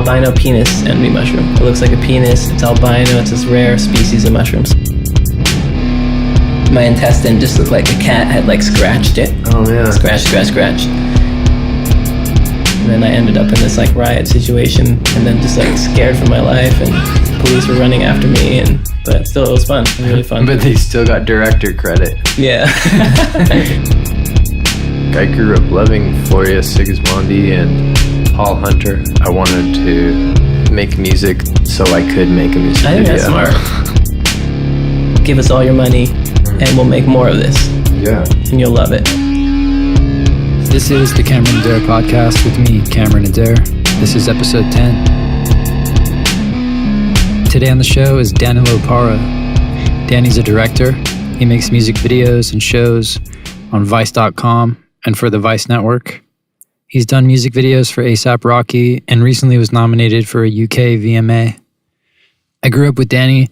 albino penis envy mushroom. It looks like a penis, it's albino, it's this rare species of mushrooms. My intestine just looked like a cat had like scratched it. Oh yeah. Scratch. And then I ended up in this like riot situation and then just like scared for my life and police were running after me but still it was fun. It was really fun. But they still got director credit. Yeah. I grew up loving Floria Sigismondi and Paul Hunter. I wanted to make music so I could make a music I think video. that's smart. Give us all your money and we'll make more of this. Yeah. And you'll love it. This is the Cameron Adair podcast with me, Cameron Adair. This is episode 10. Today on the show is Danilo Parra. Danny's a director. He makes music videos and shows on Vice.com and for the Vice Network. He's done music videos for A$AP Rocky and recently was nominated for a UK VMA. I grew up with Danny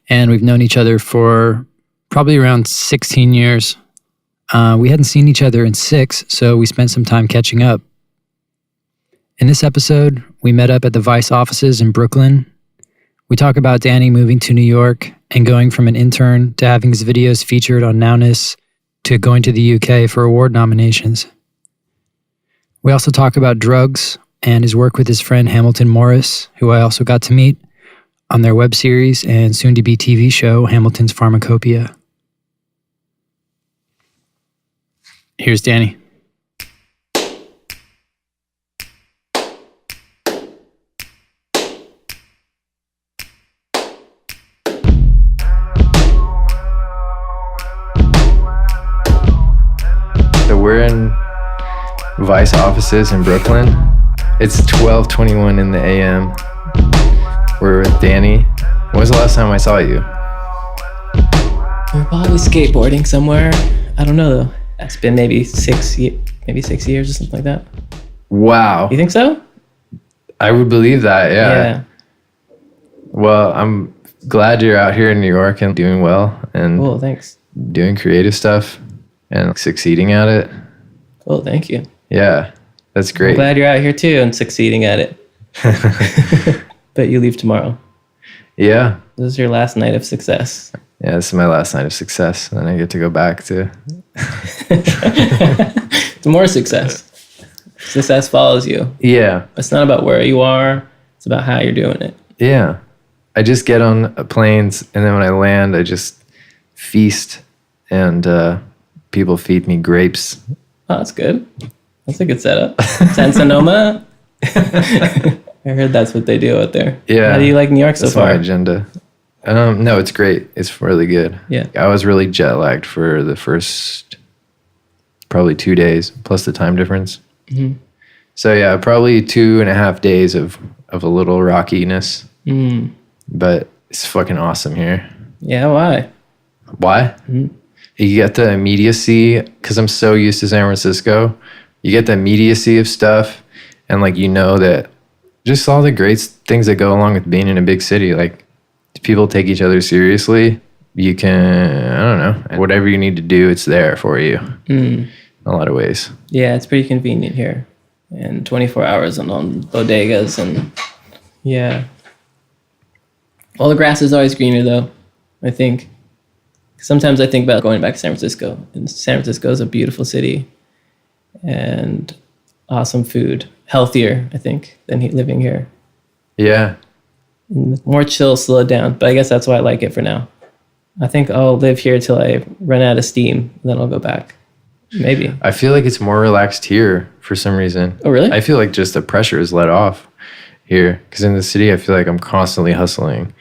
and we've known each other for probably around 16 years. We hadn't seen each other in 6, so we spent some time catching up. In this episode, we met up at the Vice offices in Brooklyn. We talk about Danny moving to New York and going from an intern to having his videos featured on Nowness to going to the UK for award nominations. We also talk about drugs and his work with his friend Hamilton Morris, who I also got to meet on their web series and soon-to-be TV show, Hamilton's Pharmacopeia. Here's Danny. So we're in Vice offices in Brooklyn. It's 12:21 in the AM. We're with Danny. When was the last time I saw you? We're probably skateboarding somewhere. I don't know though. It's been maybe 6 years or something like that. Wow. You think so? I would believe that, yeah. Well, I'm glad you're out here in New York and doing well and Cool, thanks. doing creative stuff and succeeding at it. Cool, thank you. Yeah, that's I'm great. glad you're out here too and succeeding at it. But you leave tomorrow. Yeah. This is your last night of success. Yeah, this is my last night of success. And then I get to go back to... It's more success. Success follows you. Yeah. It's not about where you are. It's about how you're doing it. Yeah. I just get on planes and then when I land, I just feast and people feed me grapes. Oh, that's good. That's a good setup. San Sonoma. I heard that's what they do out there. Yeah. How do you like New York so That's far? my agenda. No, it's great. It's really good. Yeah. I was really jet lagged for the first probably 2 days plus the time difference. Mm-hmm. So yeah, probably 2.5 days of a little rockiness, but it's fucking awesome here. Yeah, why? Why? Mm-hmm. You get the immediacy because I'm so used to San Francisco. You get the immediacy of stuff and like, you know, that just all the great things that go along with being in a big city. Like people take each other seriously. You can, I don't know, whatever you need to do, it's there for you in a lot of ways. Yeah, it's pretty convenient here. And 24 hours on bodegas and yeah. All the grass is always greener though, I think. Sometimes I think about going back to San Francisco. And San Francisco is a beautiful city and awesome food. Healthier, I think, than living here. Yeah. And more chill, slow down. But I guess that's why I like it for now. I think I'll live here till I run out of steam. Then I'll go back. Maybe. I feel like it's more relaxed here for some reason. Oh, really? I feel like just the pressure is let off here. Because in the city, I feel like I'm constantly hustling.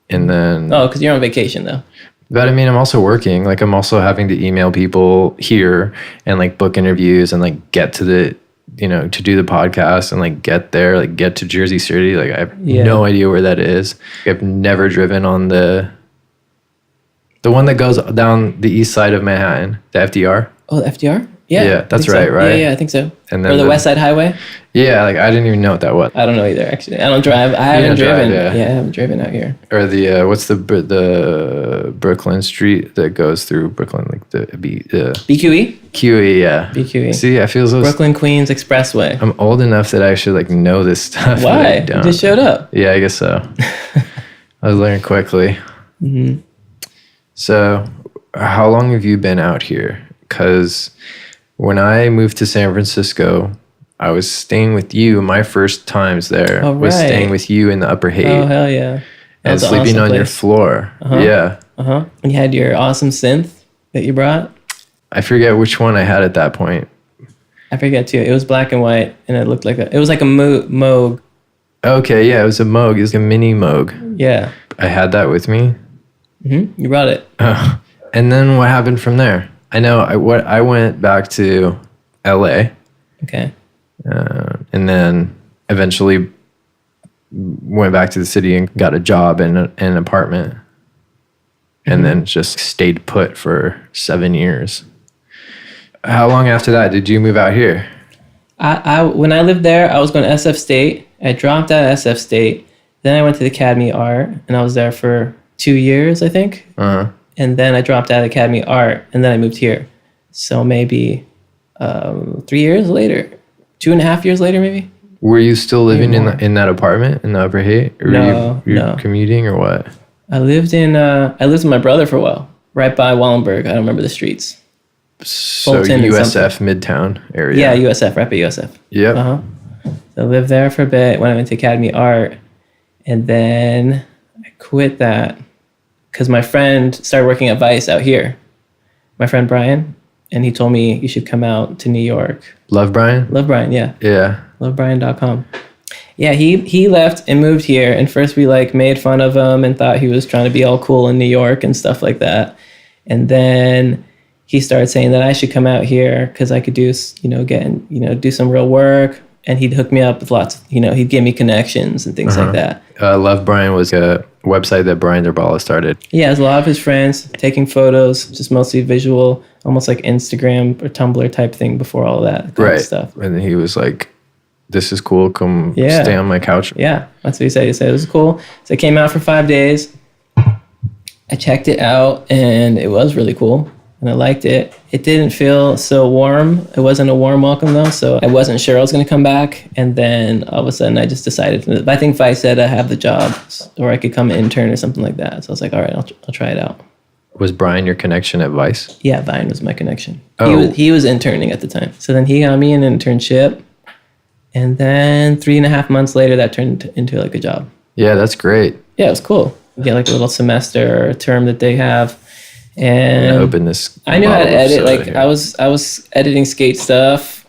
And then... Oh, because you're on vacation, though. But I mean, I'm also working. Like, I'm also having to email people here and, like, book interviews and, like, get to the... You know, to do the podcast and, like, get there, like, get to Jersey City. Like, I have no idea where that is. I've never driven on the one that goes down the east side of Manhattan, the FDR. Oh, the FDR? Yeah. Yeah, that's so. right? Yeah, I think so. And then or the West Side Highway? Yeah, like, I didn't even know what that was. I don't know either, actually. I don't drive. I haven't driven. Yeah, I haven't driven out here. Or the, what's the Brooklyn street that goes through Brooklyn? Like, the... BQE? QE, yeah. BQE. See, I feel so. Brooklyn Queens Expressway. I'm old enough that I should like know this stuff. but Why? I You don't. just showed up. Yeah, I guess so. I was learning quickly. Mm-hmm. So, how long have you been out here? Because when I moved to San Francisco, I was staying with you. My first times there was staying with you in the Upper Haight. Oh, hell yeah. And sleeping on your floor. Uh-huh. Yeah. Uh-huh. And you had your awesome synth that you brought? I forget which one I had at that point. I forget too. It was black and white, and it looked like it was like a Moog. Okay, yeah, it was a Moog. It was a mini Moog. Yeah. I had that with me. Mm-hmm. You brought it. And then what happened from there? I know I went back to LA. Okay. And then eventually went back to the city and got a job in an apartment. And then just stayed put for 7 years. How long after that did you move out here? When I lived there, I was going to SF State. I dropped out of SF State. Then I went to the Academy of Art, and I was there for 2 years, I think. Uh-huh. And then I dropped out of the Academy of Art, and then I moved here. So maybe 3 years later, 2.5 years later, maybe. Were you still living in that apartment in the Upper Haight? Or No, were you no. commuting or what? I lived with my brother for a while, right by Wallenberg. I don't remember the streets. So Fulton and USF Midtown area. Yeah, USF, right by USF. Yep. Uh-huh. So I lived there for a bit when I went to Academy of Art. And then I quit that because my friend started working at Vice out here. My friend Brian. And he told me you should come out to New York. Love Brian? Love Brian, yeah. Yeah. Lovebrian.com. Yeah, he left and moved here. And first we like made fun of him and thought he was trying to be all cool in New York and stuff like that. And then he started saying that I should come out here because I could do, do some real work. And he'd hook me up with lots of, he'd give me connections and things like that. Love Brian was a website that Brian Derbala started. Yeah, it was a lot of his friends taking photos, just mostly visual, almost like Instagram or Tumblr type thing before all that kind of stuff. And he was like, this is cool. Come stay on my couch. Yeah, that's what he said. He said it was cool. So I came out for 5 days. I checked it out and it was really cool. And I liked it. It didn't feel so warm. It wasn't a warm welcome though, so I wasn't sure I was going to come back. And then all of a sudden I just decided, I think Vice said I have the job or I could come intern or something like that. So I was like, all right, I'll try it out. Was Brian your connection at Vice? Yeah, Brian was my connection. Oh. He was interning at the time. So then he got me an internship. And then 3.5 months later, that turned into like a job. Yeah, that's great. Yeah, it was cool. You get like a little semester or a term that they have. And open this. I knew how to edit. Like I was editing skate stuff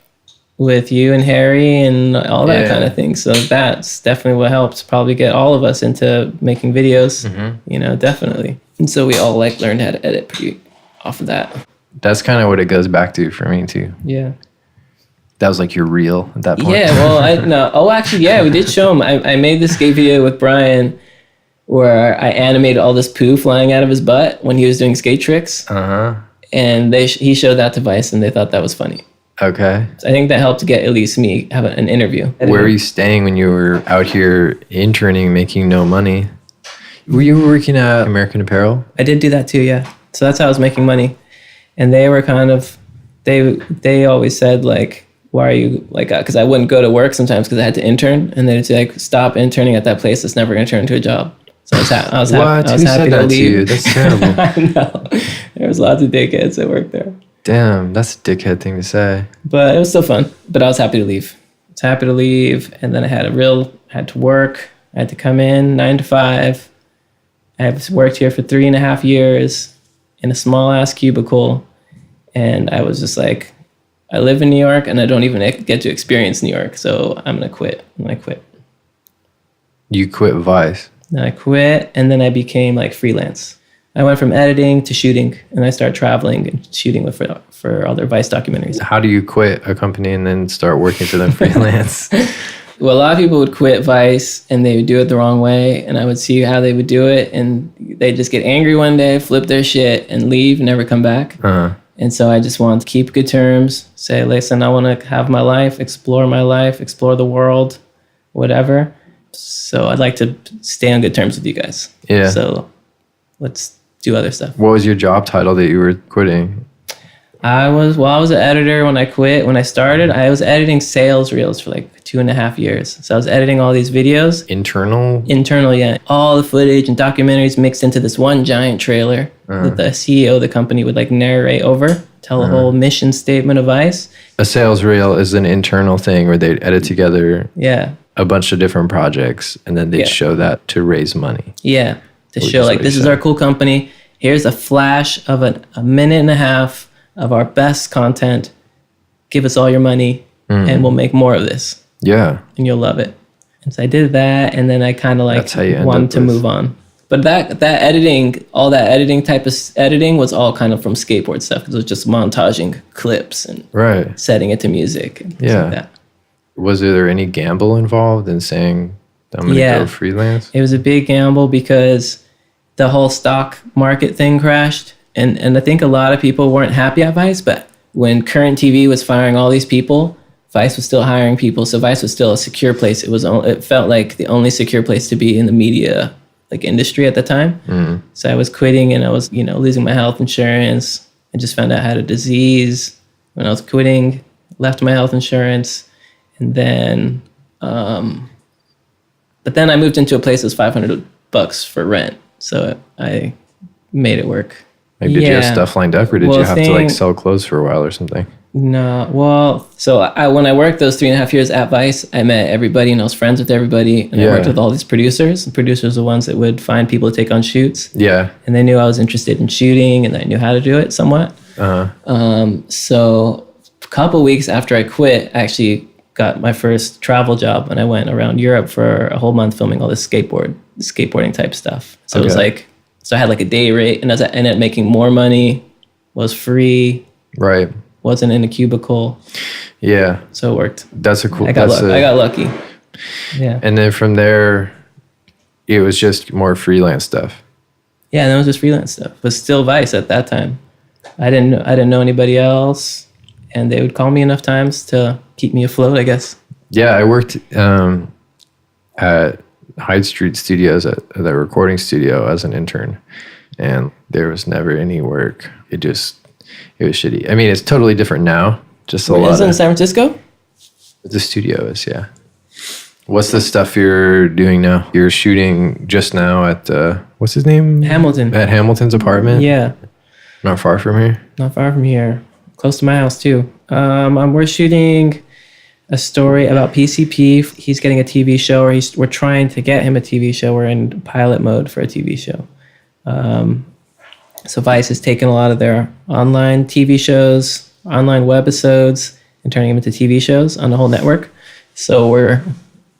with you and Harry and all that kind of thing. So that's definitely what helped probably get all of us into making videos. Definitely. And so we all like learned how to edit pretty off of that. That's kind of what it goes back to for me too. Yeah. That was like your reel at that point. Yeah. Well, actually, yeah, we did show him. I made this skate video with Brian where I animated all this poo flying out of his butt when he was doing skate tricks. Uh-huh. And he showed that to Vice and they thought that was funny. Okay. So I think that helped get at least me have an interview. Where were you staying when you were out here interning, making no money? Were you working at American Apparel? I did do that too, yeah. So that's how I was making money. And they were kind of, they always said like, why are you like, because I wouldn't go to work sometimes because I had to intern. And they'd say like, stop interning at that place that's never going to turn into a job. So I was happy to leave. To you? That's terrible. I know. There was lots of dickheads that worked there. Damn, that's a dickhead thing to say. But it was still fun. But I was happy to leave. And then I had to work. I had to come in 9 to 5. I've worked here for 3.5 years in a small ass cubicle. And I was just like, I live in New York and I don't even get to experience New York. So I'm going to quit. You quit Vice. And I quit and then I became like freelance. I went from editing to shooting and I started traveling and shooting for other Vice documentaries. How do you quit a company and then start working for them freelance? Well, a lot of people would quit Vice and they would do it the wrong way. And I would see how they would do it and they'd just get angry one day, flip their shit and leave, never come back. Uh-huh. And so I just wanted to keep good terms, say, listen, I want to have my life, explore the world, whatever. So I'd like to stay on good terms with you guys. Yeah. So let's do other stuff. What was your job title that you were quitting? I was an editor when I quit. When I started, I was editing sales reels for like 2.5 years. So I was editing all these videos. Internal, yeah. All the footage and documentaries mixed into this one giant trailer that the CEO of the company would like narrate over, tell the whole mission statement of Vice. A sales reel is an internal thing where they'd edit together a bunch of different projects, and then they'd show that to raise money. Yeah, to show like, this is our cool company. Here's a flash of a minute and a half of our best content. Give us all your money and we'll make more of this. Yeah. And you'll love it. And so I did that, and then I kind of like wanted to move on. But that editing, all that editing type of editing was all kind of from skateboard stuff. It was just montaging clips and setting it to music and things like that. Was there any gamble involved in saying, I'm going to go freelance? It was a big gamble because the whole stock market thing crashed. And I think a lot of people weren't happy at Vice, but when Current TV was firing all these people, Vice was still hiring people. So Vice was still a secure place. It felt like the only secure place to be in the media like industry at the time. So I was quitting, and I was, losing my health insurance. I just found out I had a disease when I was quitting, left my health insurance. And then, but then I moved into a place that was $500 for rent. So I made it work. Like, did you have stuff lined up, or did you have to like sell clothes for a while or something? No, well, so when I worked those 3.5 years at Vice, I met everybody and I was friends with everybody. And I worked with all these producers. And producers are the ones that would find people to take on shoots. Yeah. And they knew I was interested in shooting, and I knew how to do it somewhat. So a couple weeks after I quit, I actually got my first travel job, and I went around Europe for a whole month filming all this skateboarding type stuff. So it was like, so I had like a day rate, and I ended up making more money, was free. Right. Wasn't in a cubicle. Yeah. So it worked. That's a cool. I got lucky. Yeah. And then from there, it was just more freelance stuff. Yeah, and it was just freelance stuff. It was still Vice at that time. I didn't know anybody else, and they would call me enough times to keep me afloat, I guess. Yeah, I worked at Hyde Street Studios at the recording studio as an intern, and there was never any work. It was shitty. I mean, it's totally different now. Just a lot. Is it in San Francisco? The studio is, yeah. What's the stuff you're doing now? You're shooting just now at what's his name? Hamilton. At Hamilton's apartment. Yeah. Not far from here. Not far from here. Close to my house too. We're shooting a story about PCP. He's getting a TV show, or we're trying to get him a TV show. We're in pilot mode for a TV show. So Vice has taken a lot of their online TV shows, online webisodes, and turning them into TV shows on the whole network. So we're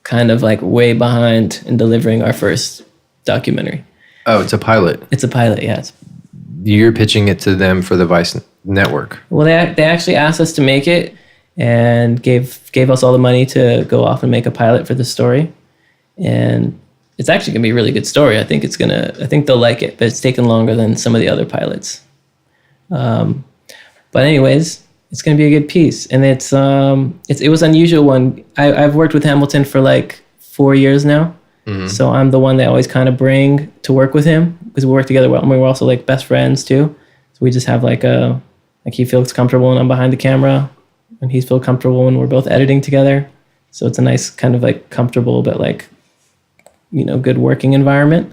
kind of like way behind in delivering our first documentary. Oh, it's a pilot. It's a pilot, yeah. You're pitching it to them for the Vice network. Well, they actually asked us to make it, and gave us all the money to go off and make a pilot for the story. And it's actually gonna be a really good story. I think they'll like it, but it's taken longer than some of the other pilots. But anyways, it's gonna be a good piece, and it was unusual one. I've worked with Hamilton for like 4 years now, so I'm the one they always kind of bring to work with him, because we work together well, and we're also like best friends too. So we just have like he feels comfortable when I'm behind the camera, and he's feel comfortable when we're both editing together. So it's a nice kind of like comfortable, but like, good working environment.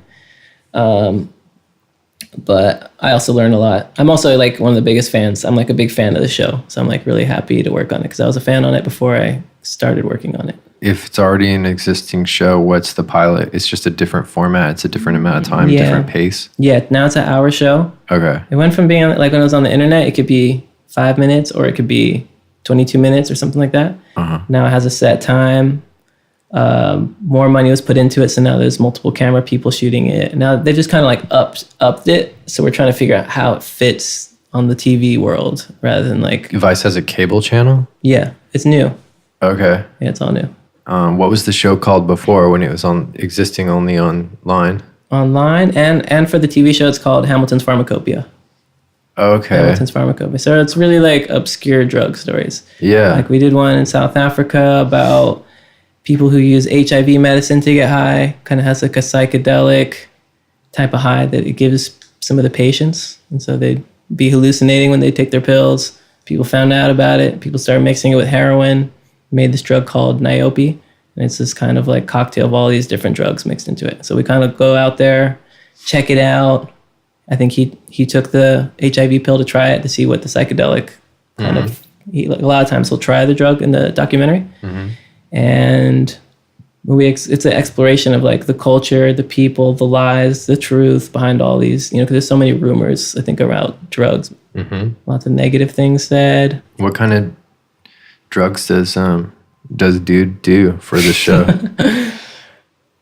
But I also learn a lot. I'm also like one of the biggest fans. I'm like a big fan of the show. So I'm like really happy to work on it, because I was a fan on it before I started working on it. If it's already an existing show, what's the pilot? It's just a different format. It's a different amount of time, different pace. Yeah, now it's an hour show. Okay. It went from being like when I was on the internet, it could be 5 minutes, or it could be 22 minutes or something like that. Now it has a set time. More money was put into it, so now there's multiple camera people shooting it. Now they just kind of like upped it, so we're trying to figure out how it fits on the TV world rather than like... Vice has a cable channel? Yeah, it's new. Okay. Yeah, it's all new. What was the show called before, when it was existing only online? Online, and for the TV show, it's called Hamilton's Pharmacopeia. Okay. Hamilton's Pharmacopeia. So it's really like obscure drug stories. Yeah. Like we did one in South Africa about people who use HIV medicine to get high. Kind of has like a psychedelic type of high that it gives some of the patients. And so they'd be hallucinating when they take their pills. People found out about it. People started mixing it with heroin, made this drug called niobe. And it's this kind of like cocktail of all these different drugs mixed into it. So we kind of go out there, check it out. I think he took the HIV pill to try it to see what the psychedelic kind of, a lot of times he'll try the drug in the documentary. And it's an exploration of like the culture, the people, the lies, the truth behind all these, because there's so many rumors, I think, around drugs. Lots of negative things said. What kind of drugs does dude do for the show?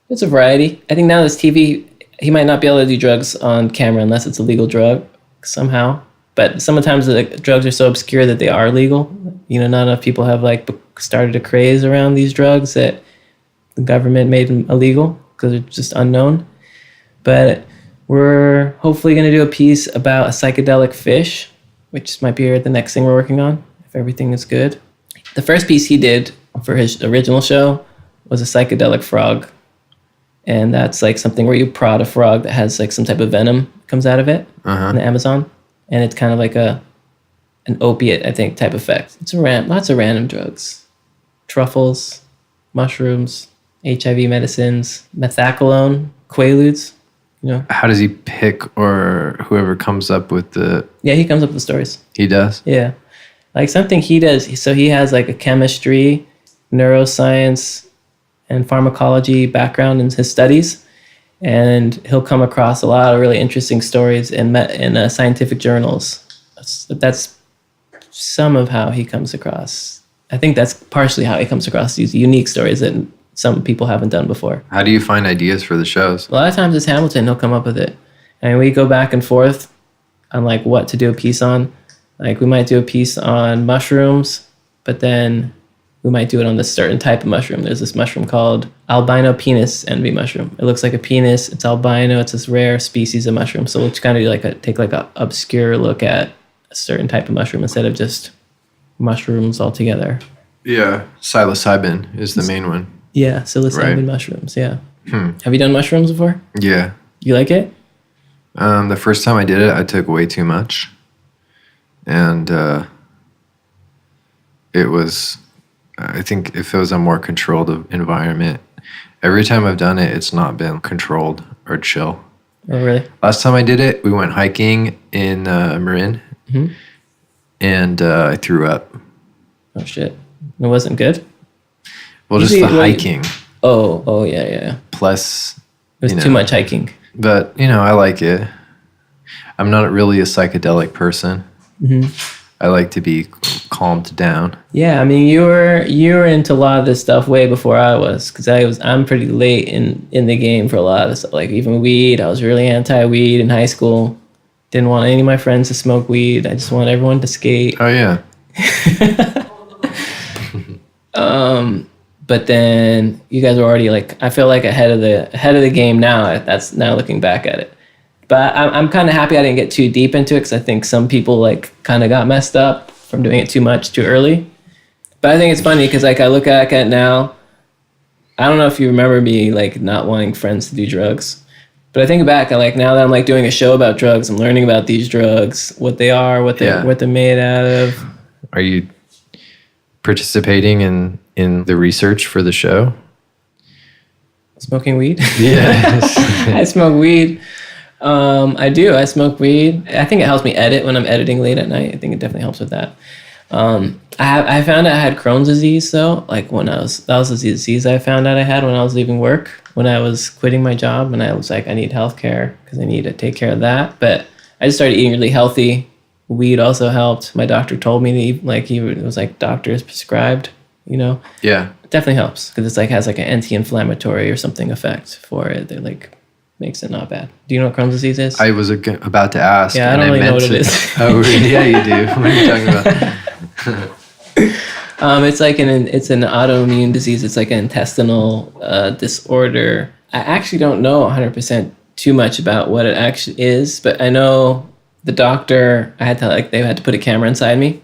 It's a variety. I think now this TV, he might not be able to do drugs on camera unless it's a legal drug somehow. But sometimes the drugs are so obscure that they are legal. Not enough people have like started a craze around these drugs that the government made them illegal because they're just unknown. But we're hopefully going to do a piece about a psychedelic fish, which might be the next thing we're working on, if everything is good. The first piece he did for his original show was a psychedelic frog. And that's like something where you prod a frog that has like some type of venom comes out of it in the Amazon. And it's kind of like an opiate, I think, type effect. It's lots of random drugs. Truffles, mushrooms, HIV medicines, methaqualone, quaaludes, How does he pick, or whoever comes up with the... Yeah, he comes up with the stories. He does? Yeah. Like something he does, so he has like a chemistry, neuroscience, and pharmacology background in his studies. And he'll come across a lot of really interesting stories in scientific journals. That's some of how he comes across. I think that's partially how he comes across these unique stories that some people haven't done before. How do you find ideas for the shows? A lot of times it's Hamilton, he'll come up with it. And we go back and forth on like what to do a piece on. Like we might do a piece on mushrooms, but then we might do it on this certain type of mushroom. There's this mushroom called albino penis envy mushroom. It looks like a penis. It's albino. It's this rare species of mushroom. So we'll kind of take an obscure look at a certain type of mushroom instead of just mushrooms altogether. Yeah, psilocybin is the main one. Yeah, psilocybin mushrooms. Yeah. Have you done mushrooms before? Yeah. You like it? The first time I did it, I took way too much, and it was. I think if it was a more controlled environment, every time I've done it, it's not been controlled or chill. Oh, really? Last time I did it, we went hiking in Marin, and I threw up. Oh, shit. It wasn't good? Well, just the hiking. Oh, yeah. Plus, it was too much hiking. But, I like it. I'm not really a psychedelic person. I like to be calmed down. Yeah, I mean, you were into a lot of this stuff way before I was, because I'm pretty late in the game for a lot of this stuff. Like even weed, I was really anti-weed in high school. Didn't want any of my friends to smoke weed. I just wanted everyone to skate. Oh yeah. But then you guys were already like, I feel like ahead of the game now. That's now looking back at it. But I'm kind of happy I didn't get too deep into it because I think some people like kind of got messed up from doing it too much too early. But I think it's funny because like I look back at it now, I don't know if you remember me like not wanting friends to do drugs, but I think back and like now that I'm like doing a show about drugs, I'm learning about these drugs, what they are, what they're made out of. Are you participating in the research for the show? Smoking weed? Yes. I smoke weed. I do. I smoke weed. I think it helps me edit when I'm editing late at night. I think it definitely helps with that. I found out I had Crohn's disease though. Like that was the disease I found out I had when I was leaving work, when I was quitting my job, and I was like, I need healthcare because I need to take care of that. But I just started eating really healthy. Weed also helped. My doctor told me to eat, like it was like doctors prescribed, Yeah. It definitely helps because it's like has like an anti-inflammatory or something effect for it. They're like makes it not bad. Do you know what Crohn's disease is? I was about to ask. Yeah, I don't really know what it is. Oh, yeah, you do. What are you talking about? It's like it's an autoimmune disease. It's like an intestinal disorder. I actually don't know 100% too much about what it actually is, but I know the doctor, they had to put a camera inside me,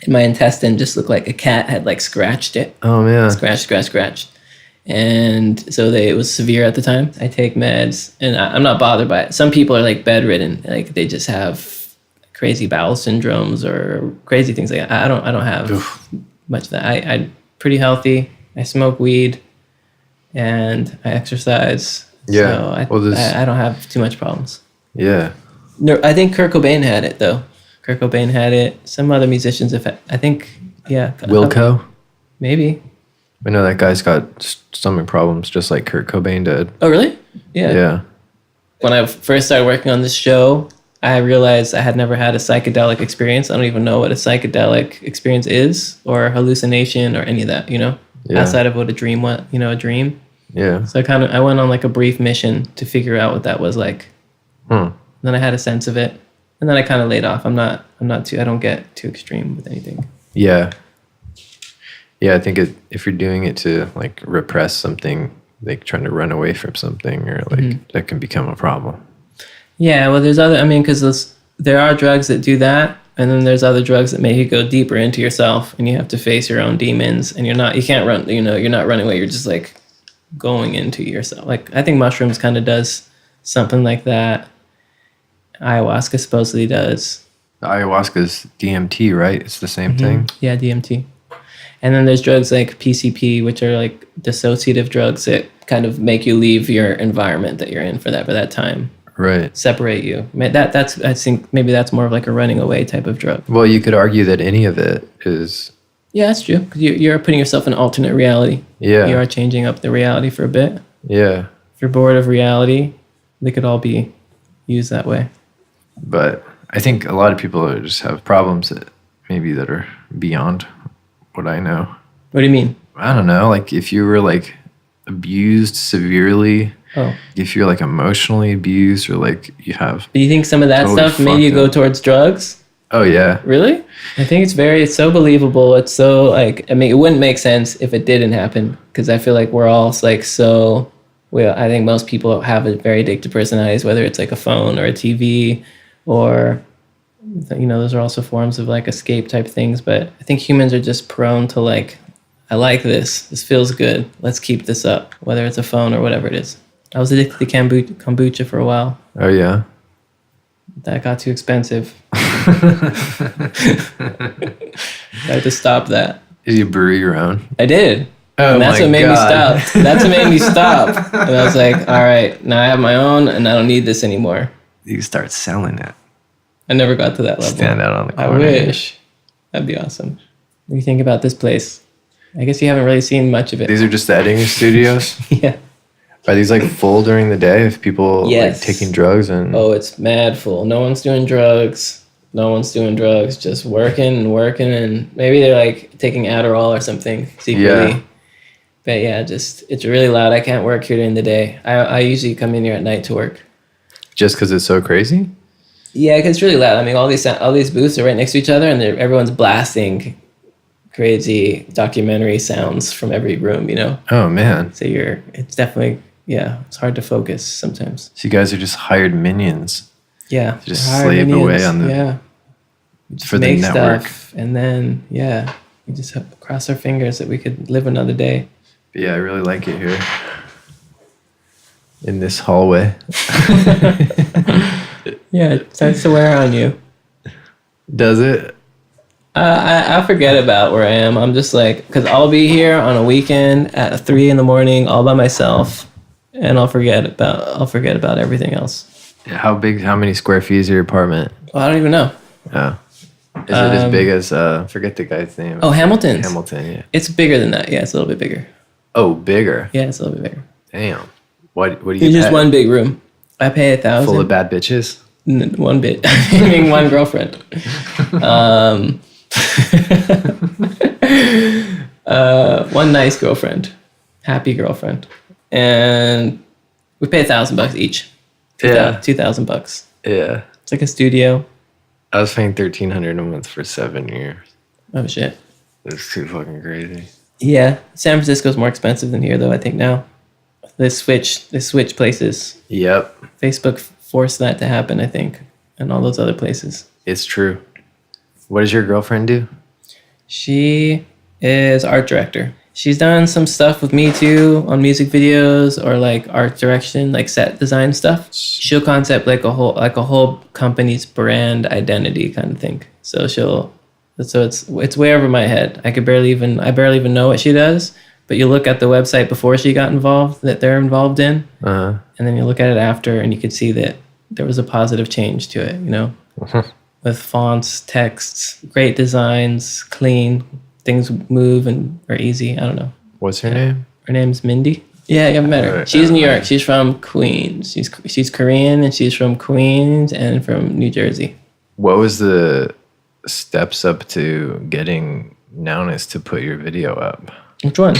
and my intestine just looked like a cat had like scratched it. Oh man. Scratched. And so it was severe at the time. I take meds, and I'm not bothered by it. Some people are like bedridden, like they just have crazy bowel syndromes or crazy things like that. I don't have much of that. I'm pretty healthy. I smoke weed and I exercise. Yeah. So I don't have too much problems. Yeah. No, I think Kurt Cobain had it though. Kurt Cobain had it. Some other musicians have I think, yeah. Wilco? Maybe. I know that guy's got stomach problems just like Kurt Cobain did. Oh, really? Yeah. Yeah. When I first started working on this show, I realized I had never had a psychedelic experience. I don't even know what a psychedelic experience is or hallucination or any of that, you know, outside of what a dream was, you know, a dream. Yeah. So I went on like a brief mission to figure out what that was like. Then I had a sense of it, and then I kind of laid off. I don't get too extreme with anything. Yeah. Yeah, I think if you're doing it to like repress something, like trying to run away from something, or like that can become a problem. Yeah, well, because there are drugs that do that, and then there's other drugs that make you go deeper into yourself, and you have to face your own demons, and you can't run. You know, you're not running away. You're just like going into yourself. Like I think mushrooms kind of does something like that. Ayahuasca supposedly does. Ayahuasca's DMT, right? It's the same thing. Yeah, DMT. And then there's drugs like PCP, which are like dissociative drugs that kind of make you leave your environment that you're in for that time. Right. Separate you. That's I think maybe that's more of like a running away type of drug. Well, you could argue that any of it is. Yeah, that's true. 'Cause you're putting yourself in an alternate reality. Yeah. You are changing up the reality for a bit. Yeah. If you're bored of reality, they could all be used that way. But I think a lot of people just have problems that are beyond what I know. What do you mean? I don't know. Like if you were like abused severely, if you're like emotionally abused, or like you have. Do you think some of that stuff made you go towards drugs? Oh yeah. Really? I think it's so believable. It's so like, it wouldn't make sense if it didn't happen, because I feel like we're all like so. I think most people have a very addictive personalities, whether it's like a phone or a TV, or you know, those are also forms of like escape type things. But I think humans are just prone to like, I like this. This feels good. Let's keep this up, whether it's a phone or whatever it is. I was addicted to kombucha for a while. Oh yeah. That got too expensive. I had to stop that. Did you brew your own? I did. Oh, and that's my what made me God. stop. That's what made me stop. And I was like, all right, now I have my own and I don't need this anymore. You start selling it. I never got to that level. Stand out on the corner. I wish. That'd be awesome. What do you think about this place? I guess you haven't really seen much of it. These are just the editing studios? Yeah. Are these like full during the day of people Yes. like taking drugs and? Oh, it's mad full. No one's doing drugs. Just working, and maybe they're like taking Adderall or something secretly. Yeah. But yeah, it's really loud. I can't work here during the day. I usually come in here at night to work. Just because it's so crazy? Yeah, because it's really loud. I mean, all these booths are right next to each other, and everyone's blasting crazy documentary sounds from every room, you know? Oh, man. So it's definitely, it's hard to focus sometimes. So you guys are just hired minions. Yeah. Just slave away on the, for the network. Stuff, and then, we just have to cross our fingers that we could live another day. But yeah, I really like it here. In this hallway. Yeah, it starts to wear on you. Does it? I forget about where I am. I'm just like, because I'll be here on a weekend at 3 a.m. all by myself, and I'll forget about everything else. Yeah, how many square feet is your apartment? Well, I don't even know. Oh. Is it as big as, forget the guy's name. Oh, Hamilton's. Hamilton, yeah. It's bigger than that. Yeah, it's a little bit bigger. Oh, bigger? Yeah, it's a little bit bigger. Damn. What do you It's just pay? one big room. I pay $1,000. Full of bad bitches? One bit. I mean, one girlfriend. One nice girlfriend. Happy girlfriend. And we pay $1,000 each. $2,000. Yeah. It's like a studio. I was paying $1,300 a month for 7 years. Oh, shit. It's too fucking crazy. Yeah. San Francisco's more expensive than here, though, I think now. They switch places. Yep. Facebook forced that to happen, I think, and all those other places. It's true. What does your girlfriend do? She is art director. She's done some stuff with me too on music videos or like art direction, like set design stuff. She'll concept like a whole company's brand identity kind of thing. So it's way over my head. I barely even know what she does. But you look at the website before she got involved that they're involved in, and then you look at it after, and you could see that there was a positive change to it. You know, with fonts, texts, great designs, clean. Things move and are easy. I don't know. What's her name? Her name's Mindy. Yeah, you haven't met her. She's New York. She's from Queens. She's Korean and she's from Queens and from New Jersey. What was the steps up to getting Nowness to put your video up? Which one?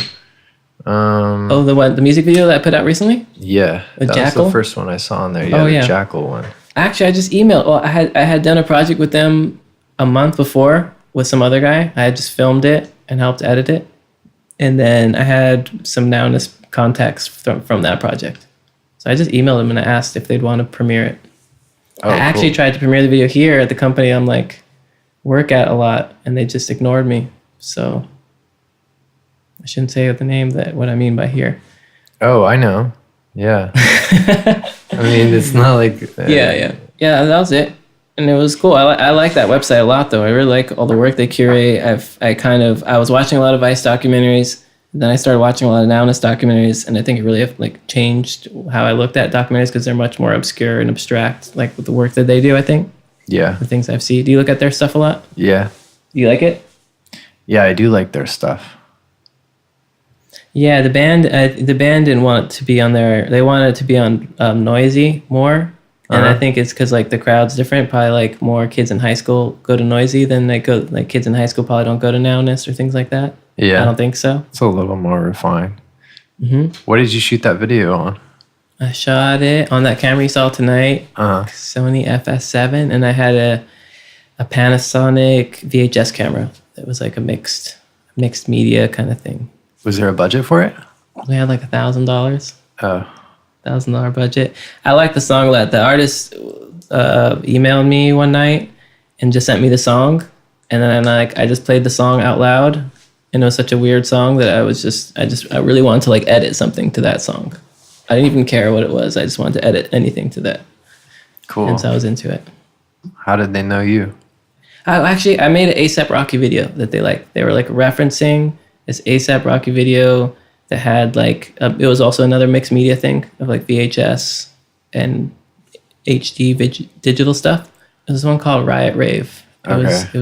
The music video that I put out recently? Yeah, with that Jackal? was the first one I saw on there. Yeah, the Jackal one. Actually, I just emailed. Well, I had done a project with them a month before. With some other guy. I had just filmed it and helped edit it. And then I had some Nowness contacts from that project. So I just emailed them and I asked if they'd want to premiere it. I actually tried to premiere the video here at the company I'm like work at a lot and they just ignored me. So I shouldn't say the name what I mean by here. Oh, I know. Yeah. I mean, it's not like... Yeah, that was it. And it was cool. I like that website a lot, though. I really like all the work they curate. I was watching a lot of Vice documentaries. Then I started watching a lot of Nowness documentaries, and I think it really changed how I looked at documentaries because they're much more obscure and abstract, like with the work that they do. I think. Yeah. The things I've seen. Do you look at their stuff a lot? Yeah. Do you like it? Yeah, I do like their stuff. Yeah, the band didn't want it to be on there. They wanted it to be on Noisy more. And I think it's because like the crowd's different. Probably like more kids in high school go to Noisy than they go. Like kids in high school probably don't go to Nowness or things like that. Yeah, I don't think so. It's a little more refined. Mm-hmm. What did you shoot that video on? I shot it on that camera you saw tonight, Sony FS7, and I had a Panasonic VHS camera that was like a mixed media kind of thing. Was there a budget for it? We had like $1,000. Oh. $1,000 budget. I like the song a lot. The artist emailed me one night and just sent me the song, and then I just played the song out loud, and it was such a weird song that I really wanted to like edit something to that song. I didn't even care what it was. I just wanted to edit anything to that. Cool. And so I was into it. How did they know you? I made an A$AP Rocky video that they liked. They were like referencing this A$AP Rocky video that had like it was also another mixed media thing of like VHS and HD digital stuff. There's one called Riot Rave. It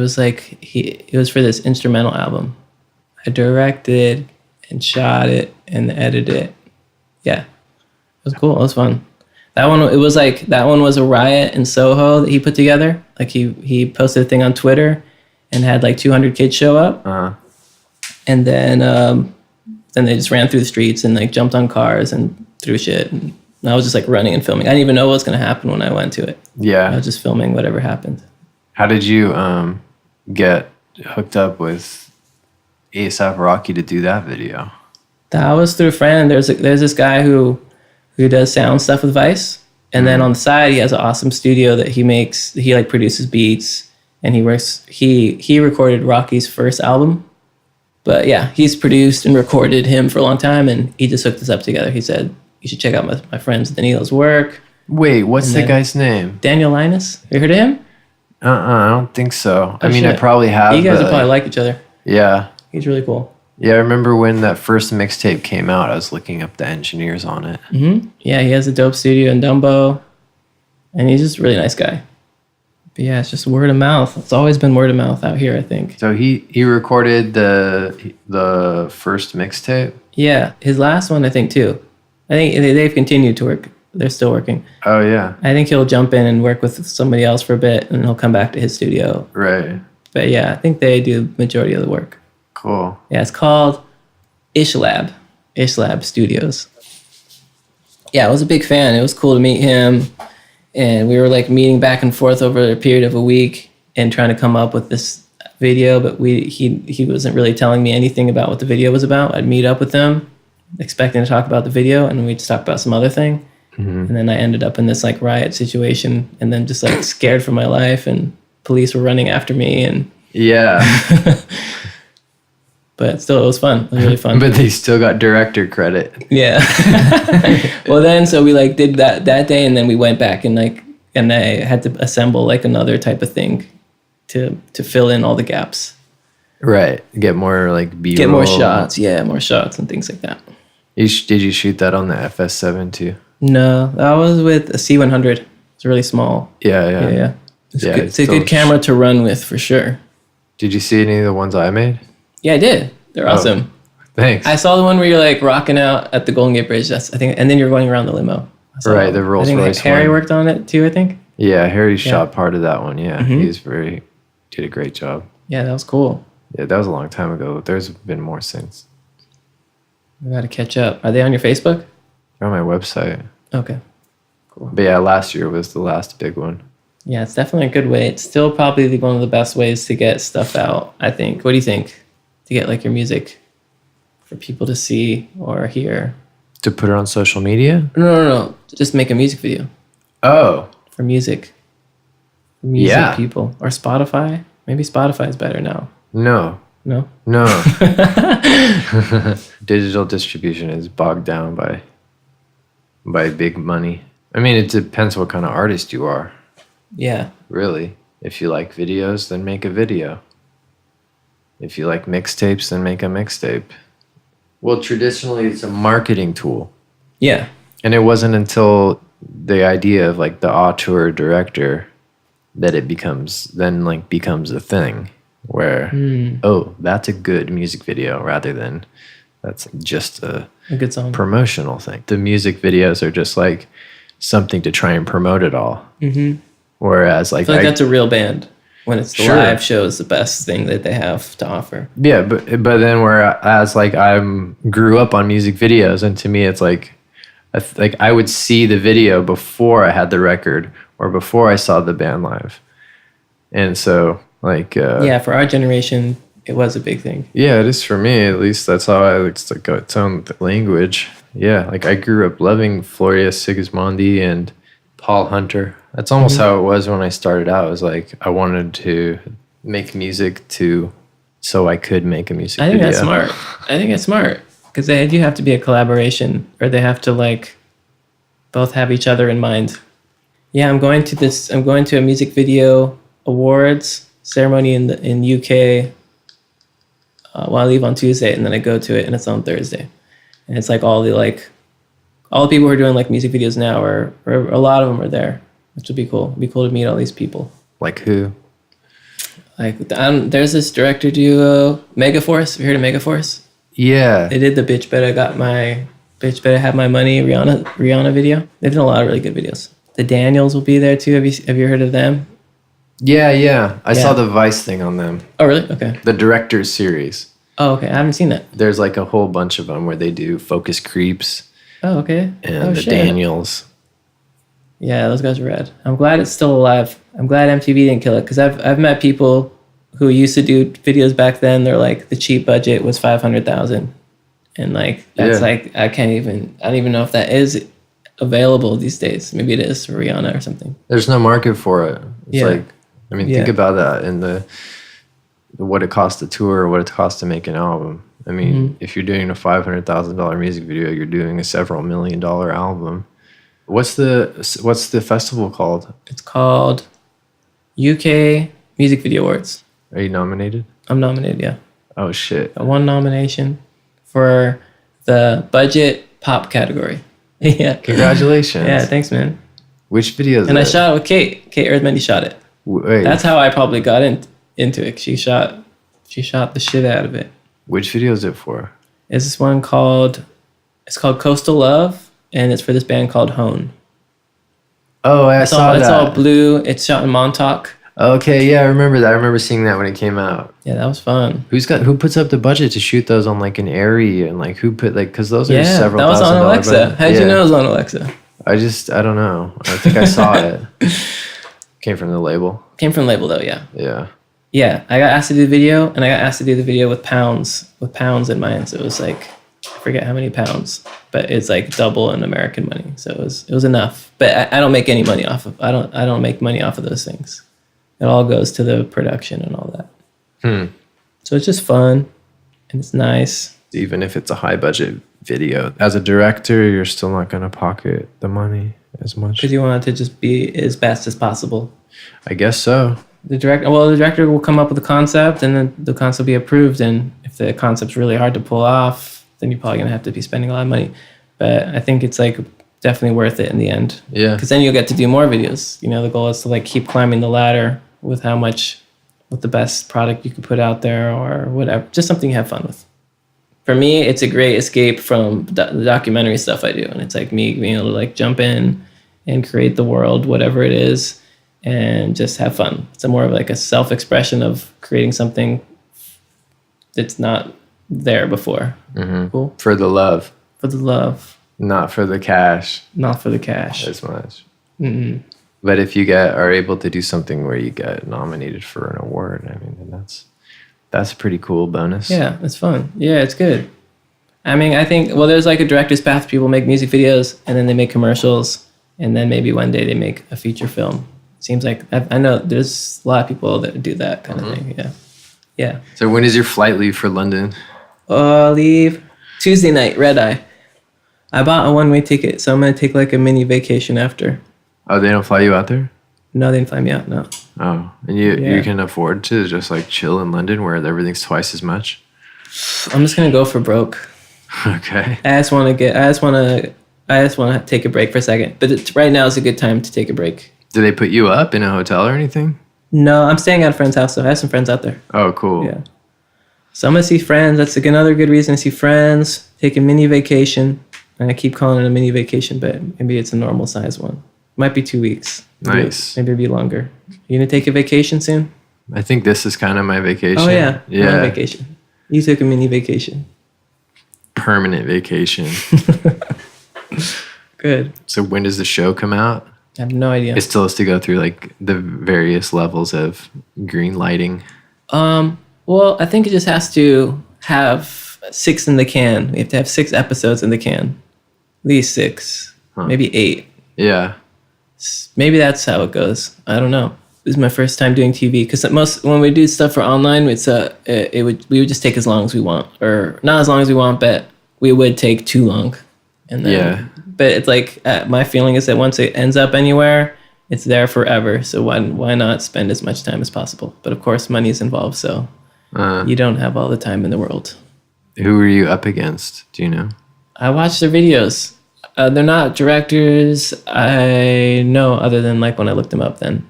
was for this instrumental album. I directed and shot it and edited it. Yeah, it was cool. It was fun. That one was a riot in Soho that he put together. Like he posted a thing on Twitter and had like 200 kids show up, and then they just ran through the streets and like jumped on cars and threw shit. And I was just like running and filming. I didn't even know what was going to happen when I went to it. Yeah. I was just filming whatever happened. How did you get hooked up with A$AP Rocky to do that video? That was through a friend. There's this guy who does sound stuff with Vice. And then on the side, he has an awesome studio that he like produces beats and he recorded Rocky's first album. But yeah, he's produced and recorded him for a long time, and he just hooked us up together. He said, you should check out my friend's Danilo's work. Wait, what's the guy's name? Daniel Linus. Have you heard of him? I don't think so. I mean, I probably have. You guys would probably like each other. Yeah. He's really cool. Yeah, I remember when that first mixtape came out, I was looking up the engineers on it. Mm-hmm. Yeah, he has a dope studio in Dumbo, and he's just a really nice guy. But yeah, it's just word of mouth. It's always been word of mouth out here, I think. So he recorded the first mixtape? Yeah, his last one, I think, too. I think they've continued to work. They're still working. Oh, yeah. I think he'll jump in and work with somebody else for a bit, and he'll come back to his studio. Right. But yeah, I think they do the majority of the work. Cool. Yeah, it's called Ishlab Studios. Yeah, I was a big fan. It was cool to meet him. And we were like meeting back and forth over a period of a week and trying to come up with this video, but he wasn't really telling me anything about what the video was about. I'd meet up with him expecting to talk about the video, and we'd just talk about some other thing. Mm-hmm. And then I ended up in this like riot situation, and then just like scared for my life, and police were running after me, and yeah. but still, it was fun. It was really fun. But they still got director credit. Yeah. Well, then, so we like did that day, and then we went back and I had to assemble like another type of thing to fill in all the gaps. Right. Get more like B-roll. Get more shots. Yeah, more shots and things like that. Did you shoot that on the FS7 too? No, that was with a C100. It's really small. Yeah. It's a good camera to run with for sure. Did you see any of the ones I made? Yeah, I did. They're awesome. Thanks. I saw the one where you're like rocking out at the Golden Gate Bridge. I think, and then you're going around the limo. Right, the Rolls Royce. Harry worked on it too, I think. Yeah, Harry shot part of that one. Yeah, Mm-hmm. did a great job. Yeah, that was cool. Yeah, that was a long time ago. There's been more since. We got to catch up. Are they on your Facebook? They're on my website. Okay, cool. But yeah, last year was the last big one. Yeah, it's definitely a good way. It's still probably one of the best ways to get stuff out, I think. What do you think? To get like your music for people to see or hear? To put it on social media? No. Just make a music video Oh. for music. People. Or Spotify. Maybe Spotify is better now. No. No? No. Digital distribution is bogged down by big money. I mean, it depends what kind of artist you are. Yeah. Really. If you like videos, then make a video. If you like mixtapes, then make a mixtape. Well, traditionally, it's a marketing tool. Yeah. And it wasn't until the idea of like the auteur director that it becomes a thing where, oh, that's a good music video rather than that's just a good song. Promotional thing. The music videos are just like something to try and promote it all. Mm-hmm. Whereas like, I feel like that's a real band. When it's the Sure. live show is the best thing that they have to offer. Yeah, but then whereas like I grew up on music videos, and to me it's like I would see the video before I had the record or before I saw the band live, and so like yeah, for our generation, it was a big thing. Yeah, it is for me at least. That's how it's like its own language. Yeah, like I grew up loving Floria Sigismondi and Paul Hunter. That's almost how it was when I started out. It was like I wanted to make music so I could make a music video. That's smart. I think it's smart because they do have to be a collaboration, or they have to like both have each other in mind. Yeah, I'm going to a music video awards ceremony in UK. I leave on Tuesday, and then I go to it, and it's on Thursday, and it's like all the people who are doing like music videos now, or a lot of them are there, which would be cool. It'd be cool to meet all these people. Like who? Like there's this director duo, Megaforce. Have you heard of Megaforce? Yeah. They did the Bitch Better Have My Money Rihanna video. They've done a lot of really good videos. The Daniels will be there too. Have you heard of them? Yeah. I saw the Vice thing on them. Oh, really? Okay. The Director's Series. Oh, okay. I haven't seen that. There's like a whole bunch of them where they do Focus Creeps. Oh, okay. And the Daniels. Yeah, those guys are rad. I'm glad it's still alive. I'm glad MTV didn't kill it, because I've met people who used to do videos back then. They're like, the cheap budget was $500,000, and like that's like I don't even know if that is available these days. Maybe it is for Rihanna or something. There's no market for it. It's like, I mean, think Yeah. about that in the what it costs to tour or what it costs to make an album. I mean, if you're doing a $500,000 music video, you're doing a several $1 million album. What's the festival called? It's called UK Music Video Awards. Are you nominated? I'm nominated, yeah. Oh shit. Got one nomination for the budget pop category. Yeah. Congratulations. Yeah, thanks, man. Which video is And that? I shot it with Kate. Kate Earthmendy shot it. Wait, That's how I probably got into it. She shot the shit out of it. which video is it for? It's this one called Coastal Love, and it's for this band called Hone. Oh, I saw that. It's all blue. It's shot in Montauk. Okay, yeah, I remember that. I remember seeing that when it came out. Yeah, that was fun. Who puts up the budget to shoot those on like an Airy, and like who put like, because those are Yeah, several that was on $1,000 Alexa. budget. How did you know it was on Alexa? I don't know. I think I saw it. Came from the label. Came from label though, yeah. Yeah. Yeah, I got asked to do the video, and I got asked to do the video with pounds in mind. So it was like, I forget how many pounds, but it's like double in American money. So it was enough. But I don't make any money off of. I don't make money off of those things. It all goes to the production and all that. So it's just fun. and it's nice. Even if it's a high budget video, as a director, you're still not going to pocket the money as much. Because you want it to just be as best as possible. I guess so. The director will come up with a concept, and then the concept will be approved. And if the concept's really hard to pull off, then you're probably gonna have to be spending a lot of money. But I think it's like definitely worth it in the end. Yeah. Because then you'll get to do more videos. You know, the goal is to like keep climbing the ladder with the best product you could put out there or whatever. Just something you have fun with. For me, it's a great escape from the documentary stuff I do, and it's like me being able to like jump in and create the world, whatever it is, and just have fun. It's more of like a self-expression of creating something that's not there before. Mm-hmm. Cool. For the love. For the love. Not for the cash. Not for the cash. As much. Mm-mm. But if you are able to do something where you get nominated for an award, I mean, then that's a pretty cool bonus. Yeah, it's fun. Yeah, it's good. I mean, I think, there's like a director's path. People make music videos, and then they make commercials, and then maybe one day they make a feature film. Seems like, I know there's a lot of people that do that kind of thing. Yeah. Yeah. So when is your flight leave for London? Leave Tuesday night, red eye. I bought a one-way ticket, so I'm going to take like a mini vacation after. Oh, they don't fly you out there? No, they didn't fly me out, no. Oh, and you can afford to just like chill in London where everything's twice as much? I'm just going to go for broke. Okay. I just want to take a break for a second. But right now is a good time to take a break. Do they put you up in a hotel or anything? No, I'm staying at a friend's house, so I have some friends out there. Oh, cool. Yeah. So I'm going to see friends. That's another good reason to see friends. Take a mini vacation. And I keep calling it a mini vacation, but maybe it's a normal size one. Might be 2 weeks. Nice. Maybe it'll be longer. You going to take a vacation soon? I think this is kind of my vacation. Oh, yeah. Yeah. My vacation. You took a mini vacation. Permanent vacation. Good. So when does the show come out? I have no idea. It still has to go through like the various levels of green lighting. Well, I think it just has to have 6 in the can. We have to have 6 episodes in the can. At least 6. Maybe 8. Yeah. Maybe that's how it goes. I don't know. This is my first time doing TV because when we do stuff for online, we would just take as long as we want, or not as long as we want, but we would take too long. And then, but it's like my feeling is that once it ends up anywhere, it's there forever. So why not spend as much time as possible? But of course, money is involved, so you don't have all the time in the world. Who are you up against? Do you know? I watch their videos. They're not directors I know other than like when I looked them up then.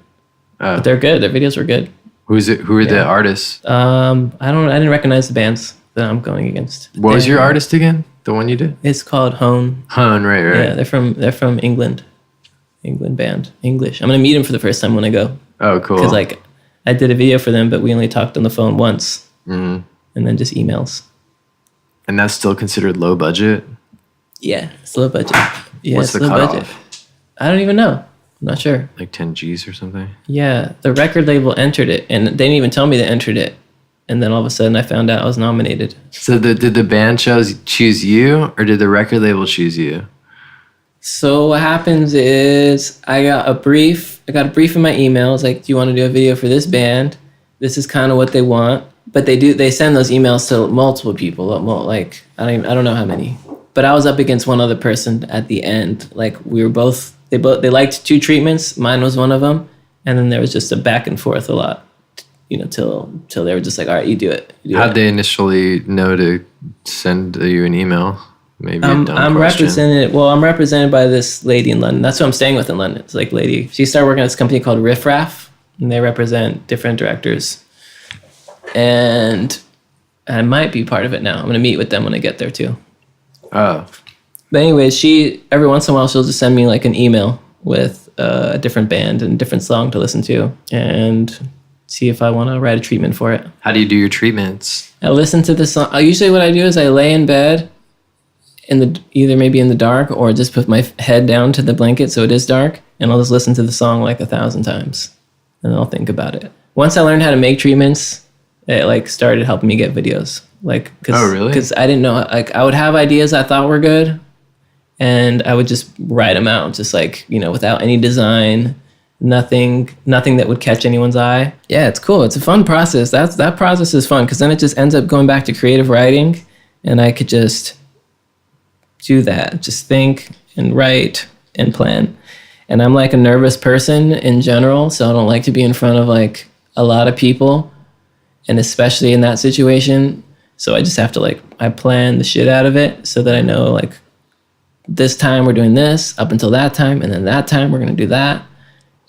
But they're good. Their videos were good. Who are the artists? I didn't recognize the bands that I'm going against. What was your artist again? The one you did? It's called Hone. Hone, right. Yeah, they're from England. England band. English. I'm gonna meet them for the first time when I go. Oh, cool. Because like I did a video for them, but we only talked on the phone once. And then just emails. And that's still considered low budget? Yeah, it's low budget. Yeah, What's it's the low cutoff? budget. I don't even know. I'm not sure. Like 10 G's or something? Yeah, the record label entered it, and they didn't even tell me they entered it. And then all of a sudden, I found out I was nominated. So did the band choose you, or did the record label choose you? So what happens is I got a brief in my email. It's like, do you want to do a video for this band? This is kind of what they want. But they send those emails to multiple people. Like I don't know how many. But I was up against one other person at the end. Like we were both. They liked 2 treatments. Mine was one of them, and then there was just a back and forth a lot, till they were just like, all right, you do it. How'd they initially know to send you an email? Maybe a dumb question. I'm represented by this lady in London. That's who I'm staying with in London. It's like lady. She started working at this company called Riff Raff, and they represent different directors. And I might be part of it now. I'm gonna meet with them when I get there too. Oh. But anyways, every once in a while she'll just send me like an email with a different band and a different song to listen to and see if I want to write a treatment for it. How do you do your treatments? I listen to the song. Usually what I do is I lay in bed either maybe in the dark or just put my head down to the blanket so it is dark, and I'll just listen to the song like 1,000 times and I'll think about it. Once I learned how to make treatments, it like started helping me get videos. Oh, really? Because I didn't know, like I would have ideas I thought were good, and I would just write them out, just like, without any design. nothing that would catch anyone's eye. Yeah, it's cool. It's a fun process. That process is fun because then it just ends up going back to creative writing, and I could just do that, just think and write and plan. And I'm like a nervous person in general, so I don't like to be in front of like a lot of people, and especially in that situation. So I just have to like, I plan the shit out of it so that I know like this time we're doing this up until that time, and then that time we're gonna do that,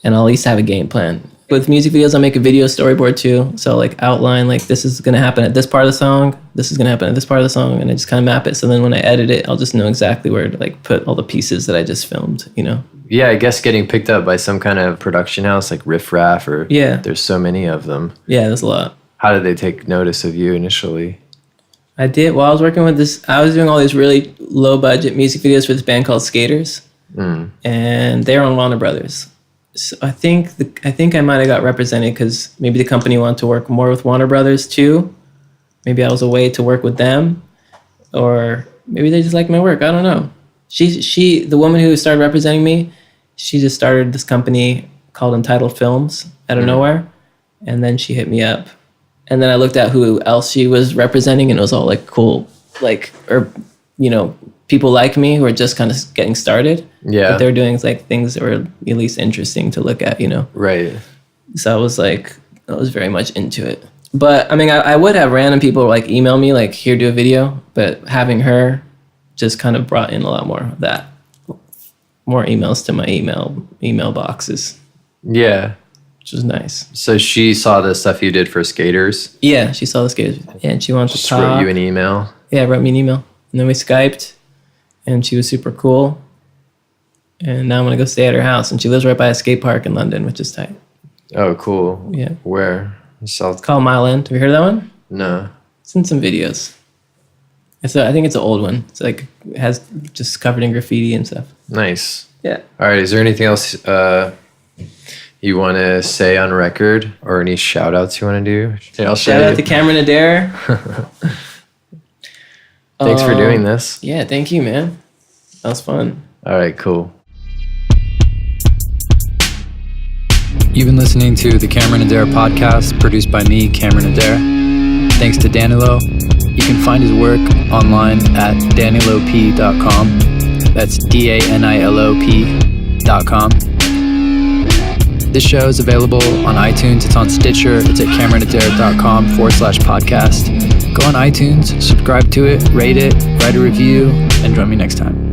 and I'll at least have a game plan. With music videos, I'll make a video storyboard too. So like outline like this is gonna happen at this part of the song, this is gonna happen at this part of the song, and I just kind of map it. So then when I edit it, I'll just know exactly where to like put all the pieces that I just filmed, you know? Yeah, I guess getting picked up by some kind of production house like Riff Raff, or there's so many of them. Yeah, there's a lot. How did they take notice of you initially? I did. While I was working with this, I was doing all these really low budget music videos for this band called Skaters, and they're on Warner Brothers. So I think I might have got represented because maybe the company wanted to work more with Warner Brothers too. Maybe I was a way to work with them, or maybe they just liked my work. I don't know. She the woman who started representing me, she just started this company called Entitled Films out of nowhere, and then she hit me up. And then I looked at who else she was representing, and it was all like cool, like, or, you know, people like me who are just kind of getting started. Yeah. But they're doing like things that were at least interesting to look at, you know? Right. So I was very much into it. But I mean, I would have random people like email me like, here, do a video. But having her just kind of brought in a lot more of that. More emails to my email boxes. Yeah. Which was nice. So she saw the stuff you did for Skaters? Yeah, she saw the Skaters. And she wanted to talk. Wrote you an email? Yeah, wrote me an email. And then we Skyped. And she was super cool. And now I'm going to go stay at her house. And she lives right by a skate park in London, which is tight. Oh, cool. Yeah. Where? South? It's called Mile End. Have you heard of that one? No. It's in some videos. I think it's an old one. It's like, it has just covered in graffiti and stuff. Nice. Yeah. All right. Is there anything else you want to say on record, or any shout outs you want to do? Yeah, Shout out to Cameron Adair. Thanks for doing this. Yeah, thank you, man. That was fun. All right, cool. You've been listening to the Cameron Adair podcast, produced by me, Cameron Adair. Thanks to Danilo. You can find his work online at danilop.com. That's DANILOP.com. This show is available on iTunes. It's on Stitcher. It's at cameronadair.com/podcast. Go on iTunes, subscribe to it, rate it, write a review, and join me next time.